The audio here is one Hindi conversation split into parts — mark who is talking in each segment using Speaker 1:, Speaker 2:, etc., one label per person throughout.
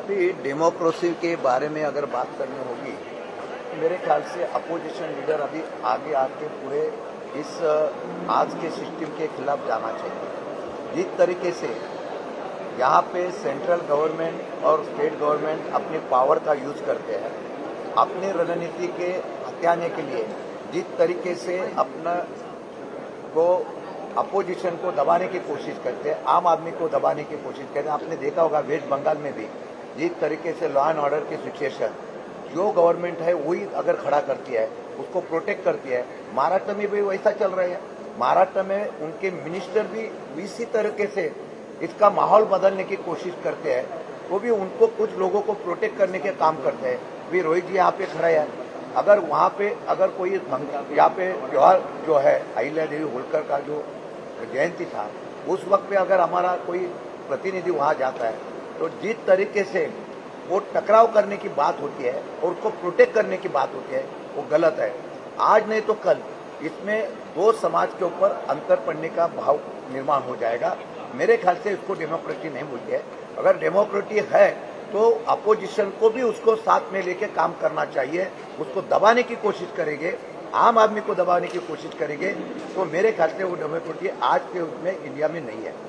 Speaker 1: डेमोक्रेसी के बारे में अगर बात करनी होगी तो मेरे ख्याल से अपोजिशन लीडर अभी आगे आके पूरे इस आज के सिस्टम के खिलाफ जाना चाहिए। जिस तरीके से यहाँ पे सेंट्रल गवर्नमेंट और स्टेट गवर्नमेंट अपने पावर का यूज करते हैं अपने रणनीति के हथियाने के लिए, जिस तरीके से अपना को अपोजिशन को दबाने की कोशिश करते हैं, आम आदमी को दबाने की कोशिश करते हैं। आपने देखा होगा वेस्ट बंगाल में भी जिस तरीके से लॉ एंड ऑर्डर की सिचुएशन जो गवर्नमेंट है वही अगर खड़ा करती है उसको प्रोटेक्ट करती है। महाराष्ट्र में भी वैसा चल रहा है। महाराष्ट्र में उनके मिनिस्टर भी इसी तरीके से इसका माहौल बदलने की कोशिश करते हैं। वो भी उनको कुछ लोगों को प्रोटेक्ट करने के काम करते हैं। भी रोहित जी यहाँ पे खड़ा है, अगर वहाँ पे अगर कोई यहाँ पे त्योहार जो है अहिल्या देवी होलकर का जो जयंती था उस वक्त पे अगर हमारा कोई प्रतिनिधि वहाँ जाता है तो जिस तरीके से वो टकराव करने की बात होती है और उसको प्रोटेक्ट करने की बात होती है वो गलत है। आज नहीं तो कल इसमें दो समाज के ऊपर अंतर पड़ने का भाव निर्माण हो जाएगा। मेरे ख्याल से इसको डेमोक्रेसी नहीं बोलती है। अगर डेमोक्रेसी है तो अपोजिशन को भी उसको साथ में लेके काम करना चाहिए। उसको दबाने की कोशिश करेंगे, आम आदमी को दबाने की कोशिश करेंगे तो मेरे ख्याल से वो डेमोक्रेसी आज के उसमें इंडिया में नहीं है।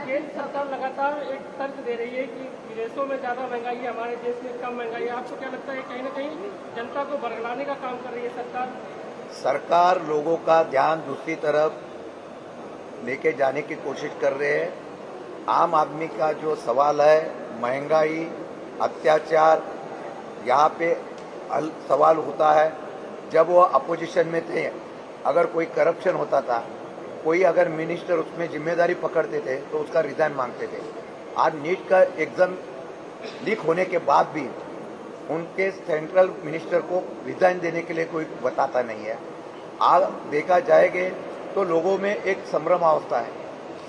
Speaker 2: केंद्र सरकार लगातार एक तर्क दे रही है कि विदेशों में ज्यादा महंगाई है, हमारे देश में कम महंगाई है। आपको क्या लगता है कहीं ना कहीं जनता को बरगलाने का काम कर रही है सरकार?
Speaker 1: सरकार लोगों का ध्यान दूसरी तरफ लेके जाने की कोशिश कर रहे हैं। आम आदमी का जो सवाल है महंगाई, अत्याचार, यहाँ पे सवाल होता है। जब वो अपोजिशन में थे अगर कोई करप्शन होता था, कोई अगर मिनिस्टर उसमें जिम्मेदारी पकड़ते थे तो उसका रिजाइन मांगते थे। आज नीट का एग्जाम लीक होने के बाद भी उनके सेंट्रल मिनिस्टर को रिजाइन देने के लिए कोई बताता नहीं है। आज देखा जाएगा तो लोगों में एक संभ्रम अवस्था है।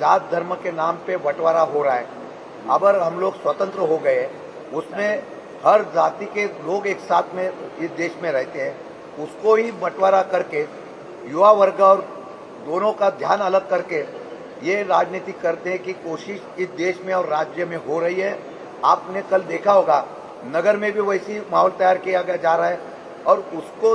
Speaker 1: जात धर्म के नाम पे बंटवारा हो रहा है। अगर हम लोग स्वतंत्र हो गए, उसमें हर जाति के लोग एक साथ में इस देश में रहते हैं, उसको ही बंटवारा करके युवा वर्ग और दोनों का ध्यान अलग करके ये राजनीति करते हैं कि कोशिश इस देश में और राज्य में हो रही है। आपने कल देखा होगा नगर में भी वैसी माहौल तैयार किया जा रहा है और उसको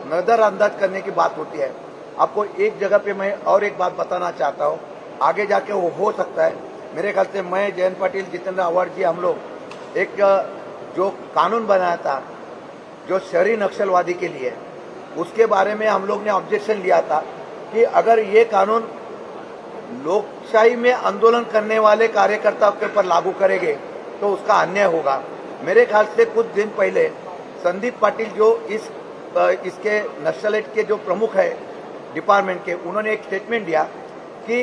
Speaker 1: नजरअंदाज करने की बात होती है। आपको एक जगह पे मैं और एक बात बताना चाहता हूँ, आगे जाके वो हो सकता है। मेरे ख्याल से मैं, जयंत पाटिल, जितेंद्र आव्हाड जी, हम लोग एक जो कानून बनाया था जो शहरी नक्सलवादी के लिए, उसके बारे में हम लोग ने ऑब्जेक्शन लिया था कि अगर ये कानून लोकशाही में आंदोलन करने वाले कार्यकर्ताओं के ऊपर लागू करेंगे तो उसका अन्याय होगा। मेरे ख्याल से कुछ दिन पहले संदीप पाटिल जो इसके नक्सलाइट के जो प्रमुख है डिपार्टमेंट के, उन्होंने एक स्टेटमेंट दिया कि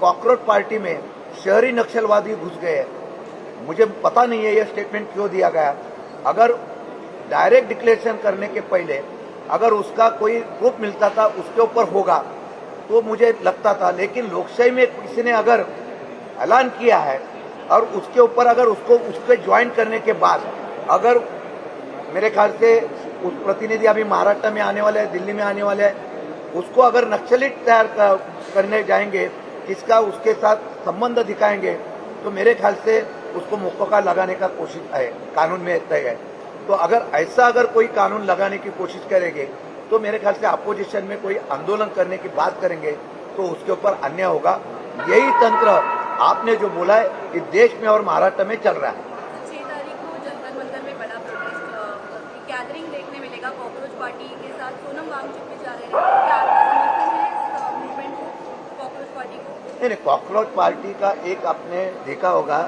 Speaker 1: कॉकरोच पार्टी में शहरी नक्सलवादी घुस गए। मुझे पता नहीं है ये स्टेटमेंट क्यों दिया गया। अगर डायरेक्ट डिक्लेरेशन करने के पहले अगर उसका कोई प्रूफ मिलता था उसके ऊपर होगा तो मुझे लगता था, लेकिन लोकशाही में किसी ने अगर ऐलान किया है और उसके ऊपर अगर उसके ज्वाइन करने के बाद अगर मेरे ख्याल से उस प्रतिनिधि अभी महाराष्ट्र में आने वाले हैं, दिल्ली में आने वाले हैं, उसको अगर नक्सली तैयार करने जाएंगे, किसका उसके साथ संबंध दिखाएंगे तो मेरे ख्याल से उसको मुक्का लगाने का कोशिश है, कानून में तय है। तो अगर कोई कानून लगाने की कोशिश करेंगे तो मेरे ख्याल से अपोजिशन में कोई आंदोलन करने की बात करेंगे तो उसके ऊपर अन्याय होगा। यही तंत्र आपने जो बोला है कि देश में और महाराष्ट्र में चल रहा है।
Speaker 3: 6 तारीख को जंतर मंतर में बड़ा प्रोटेस्ट गैदरिंग देखने मिलेगा। कॉकरोच पार्टी के साथ सोनम वांगचुक भी जा रहे हैं। क्या आपका समर्थन है इस मूवमेंट को, कॉकरोच पार्टी को?
Speaker 1: नहीं, कॉकरोच पार्टी का एक आपने देखा होगा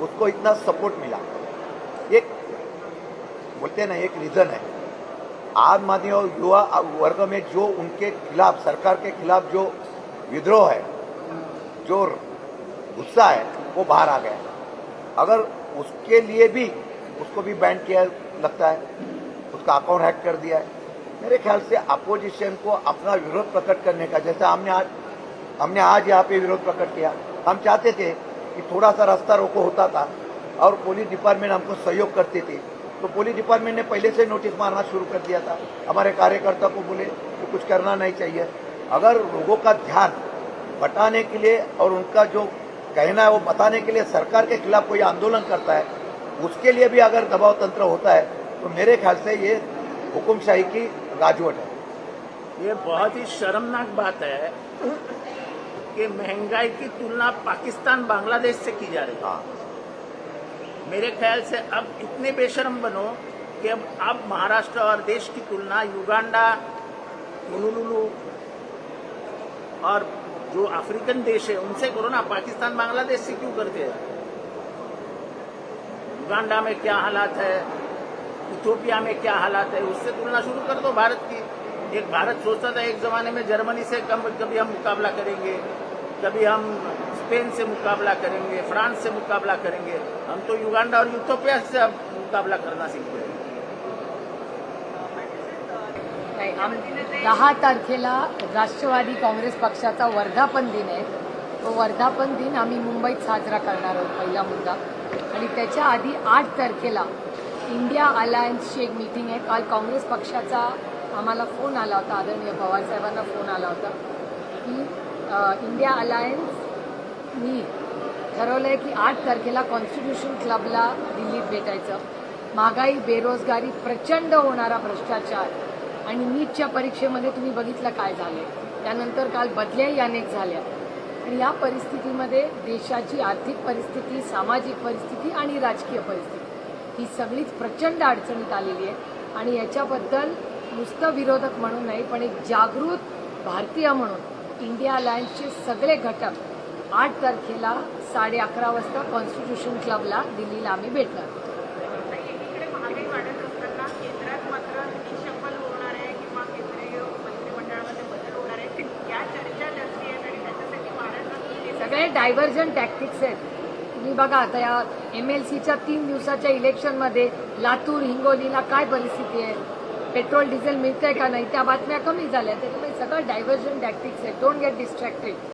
Speaker 1: उसको इतना सपोर्ट मिला, एक बोलते ना एक रीजन है। आम आदमी और युवा वर्ग में जो उनके खिलाफ, सरकार के खिलाफ जो विद्रोह है, जो गुस्सा है, वो बाहर आ गया। अगर उसके लिए भी उसको भी बैन किया लगता है, उसका अकाउंट हैक कर दिया है। मेरे ख्याल से अपोजिशन को अपना विरोध प्रकट करने का, जैसे हमने आज यहाँ पे विरोध प्रकट किया। हम चाहते थे कि थोड़ा सा रास्ता रोको होता था और पुलिस डिपार्टमेंट हमको सहयोग करती थी, तो पुलिस डिपार्टमेंट ने पहले से नोटिस मारना शुरू कर दिया था। हमारे कार्यकर्ता को बोले कि कुछ करना नहीं चाहिए। अगर लोगों का ध्यान बटाने के लिए और उनका जो कहना है वो बताने के लिए सरकार के खिलाफ कोई आंदोलन करता है, उसके लिए भी अगर दबाव तंत्र होता है तो मेरे ख्याल से ये हुकुमशाही की राजवट है।
Speaker 4: ये बहुत ही शर्मनाक बात है कि महंगाई की तुलना पाकिस्तान बांग्लादेश से की जा रही है।
Speaker 1: हाँ,
Speaker 4: मेरे ख्याल से अब इतने बेशर्म बनो कि अब आप महाराष्ट्र और देश की तुलना युगांडा, होनोलुलु और जो अफ्रीकन देश है उनसे करो ना, पाकिस्तान बांग्लादेश से क्यों करते हैं? युगांडा में क्या हालात है, इथियोपिया में क्या हालात है, उससे तुलना शुरू कर दो भारत की। एक भारत सोचता था एक जमाने में जर्मनी से कभी हम मुकाबला करेंगे, कभी हम स्पेन से मुकाबला करेंगे, फ्रांस से मुकाबला करेंगे। हम तो युगांडा और इथियोपिया से अब मुकाबला करना सीख गए।
Speaker 5: नाही, 10 तारखेला राष्ट्रवादी काँग्रेस पक्षाचा वर्धापन दिन आहे. तो वर्धापन दिन आम्ही मुंबईत साजरा करणार आहोत, पहिला मुद्दा. आणि त्याच्या आधी 8 तारखेला इंडिया अलायन्सची एक मीटिंग आहे. काल काँग्रेस पक्षाचा आम्हाला फोन आला होता, आदरणीय पवार साहेबांना फोन आला होता की इंडिया अलायन्सनी ठरवलं आहे की 8 तारखेला कॉन्स्टिट्यूशन क्लबला दिल्लीत भेटायचं. महागाई, बेरोजगारी, प्रचंड होणारा भ्रष्टाचार आणि नीटच्या परीक्षेमध्ये तुम्ही बघितलं काय झालंय. त्यानंतर काल बदल्याही अनेक झाल्या. आणि या परिस्थितीमध्ये देशाची आर्थिक परिस्थिती, सामाजिक परिस्थिती आणि राजकीय परिस्थिती ही सगळीच प्रचंड अडचणीत आलेली आहे. आणि याच्याबद्दल नुसतं विरोधक म्हणून नाही, पण एक जागृत भारतीय म्हणून इंडिया अलायन्सचे सगळे घटक 8 तारखेला 11:30 वाजता कॉन्स्टिट्यूशन क्लबला दिल्लीला आम्ही भेटणार.
Speaker 6: एकीकडे महागाई वाढत असताना केंद्रात मात्र निशफल होणार आहे किंवा केंद्रीय मंत्रिमंडळामध्ये बदल होणार आहे, या चर्चा जास्ती आहेत आणि त्याच्यासाठी महाराष्ट्रात
Speaker 5: सगळे डायव्हर्जन टॅक्टिक्स आहेत. तुम्ही बघा आता या MLCच्या 3 दिवसाच्या इलेक्शनमध्ये लातूर, हिंगोलीला काय परिस्थिती आहे, पेट्रोल डिझेल मिळतंय का नाही, त्या बातम्या कमी झाल्या. त्याच्यामुळे सगळं डायव्हर्जन टॅक्टिक्स आहेत. Don't get distracted.